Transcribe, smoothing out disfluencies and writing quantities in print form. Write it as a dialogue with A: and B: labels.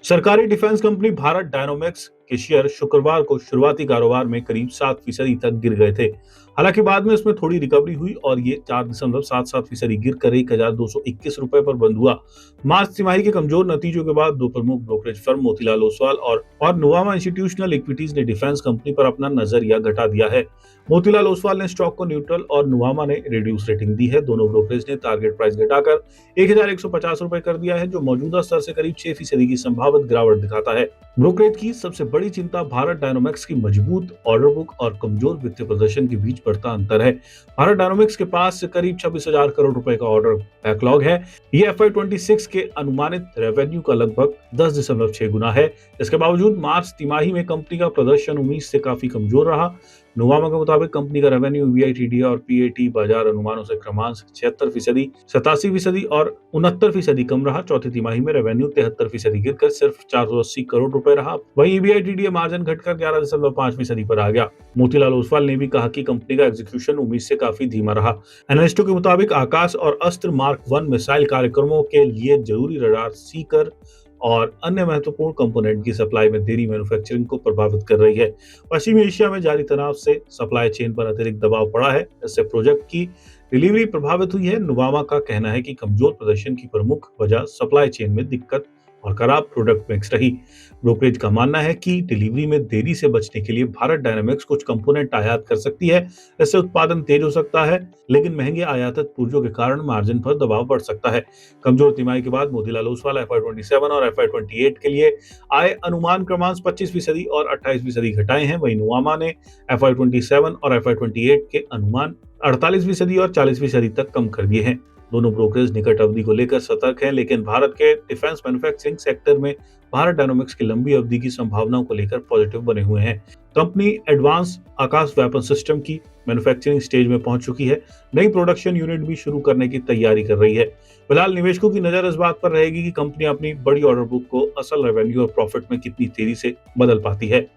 A: सरकारी defence company Bharat dynamics के share शुक्रवार को शुरुआती कारोबार में करीब 7% तक गिर गए थे। हालांकि बाद में इसमें थोड़ी रिकवरी हुई और ये 4.77% गिर कर 1,221 रुपए पर बंद हुआ। मार्च तिमाही के कमजोर नतीजों के बाद दो प्रमुख ब्रोकरेज फर्म मोतीलाल ओसवाल और नुवामा इंस्टीट्यूशनल इक्विटीज ने डिफेंस कंपनी पर अपना नजरिया घटा दिया है। मोतीलाल ओसवाल ने स्टॉक को न्यूट्रल और नुवामा ने रिड्यूस रेटिंग दी है। दोनों ब्रोकरेज ने टारगेट प्राइस घटाकर 1,150 रुपए कर दिया है, जो मौजूदा स्तर से करीब 6% की संभावित गिरावट दिखाता है। ब्रोकरेज की सबसे बड़ी चिंता भारत डायनामिक्स की मजबूत ऑर्डर बुक और कमजोर वित्तीय प्रदर्शन के बीच बढ़ता अंतर है। भारत डायनामिक्स के पास करीब 26,000 करोड़ रुपए का ऑर्डर बैकलॉग है। ये FY26 के अनुमानित रेवेन्यू का लगभग 10.6 गुना है। इसके बावजूद मार्च तिमाही में कंपनी का प्रदर्शन उम्मीद से काफी कमजोर रहा। नुवामा के मुताबिक कंपनी का रेवेन्यू EBITDA और PAT बाजार अनुमानों से क्रमशः 76%, 87% और 69% कम रहा। चौथी तिमाही में रेवेन्यू 73% गिरकर सिर्फ 480 करोड़ रुपए रहा। वहीं EBITDA मार्जिन घटकर 11.5% पर आ गया। मोतीलाल ओसवाल ने भी कहा कि कंपनी का एग्जीक्यूशन उम्मीद से काफी धीमा रहा। एनालिस्टों के मुताबिक आकाश और अस्त्र मार्क 1 मिसाइल कार्यक्रमों के लिए जरूरी रडार सीकर और अन्य महत्वपूर्ण कंपोनेंट की सप्लाई में देरी मैन्युफैक्चरिंग को प्रभावित कर रही है। पश्चिमी एशिया में जारी तनाव से सप्लाई चेन पर अतिरिक्त दबाव पड़ा है। इससे प्रोजेक्ट की डिलीवरी प्रभावित हुई है। नुवामा का कहना है कि कमजोर प्रदर्शन की प्रमुख वजह सप्लाई चेन में दिक्कत और खराब प्रोडक्ट मिक्स रही। ब्रोकरेज का मानना है कि डिलीवरी में देरी से बचने के लिए भारत डायनामिक्स कुछ कंपोनेंट आयात कर सकती है। इससे उत्पादन तेज हो सकता है, लेकिन महंगे आयातित पुर्जों के कारण मार्जिन पर दबाव बढ़ सकता है। कमजोर तिमाही के बाद मोतीलाल ओसवाल FY27 और FY28 के लिए आय अनुमान क्रमशः 25% और 28% घटाए हैं। वहीं नुवामा ने FY27 और FY28 के अनुमान 48% और 40% तक कम कर दिए हैं। दोनों ब्रोकरेज निकट अवधि को लेकर सतर्क हैं, लेकिन भारत के डिफेंस मैन्युफैक्चरिंग सेक्टर में भारत डायनामिक्स की लंबी अवधि की संभावनाओं को लेकर पॉजिटिव बने हुए हैं। कंपनी एडवांस आकाश वेपन सिस्टम की मैन्युफैक्चरिंग स्टेज में पहुंच चुकी है। नई प्रोडक्शन यूनिट भी शुरू करने की तैयारी कर रही है। फिलहाल निवेशकों की नजर इस बात पर रहेगी कि कंपनी अपनी बड़ी ऑर्डर बुक को असल रेवेन्यू और प्रॉफिट में कितनी तेजी से बदल पाती है।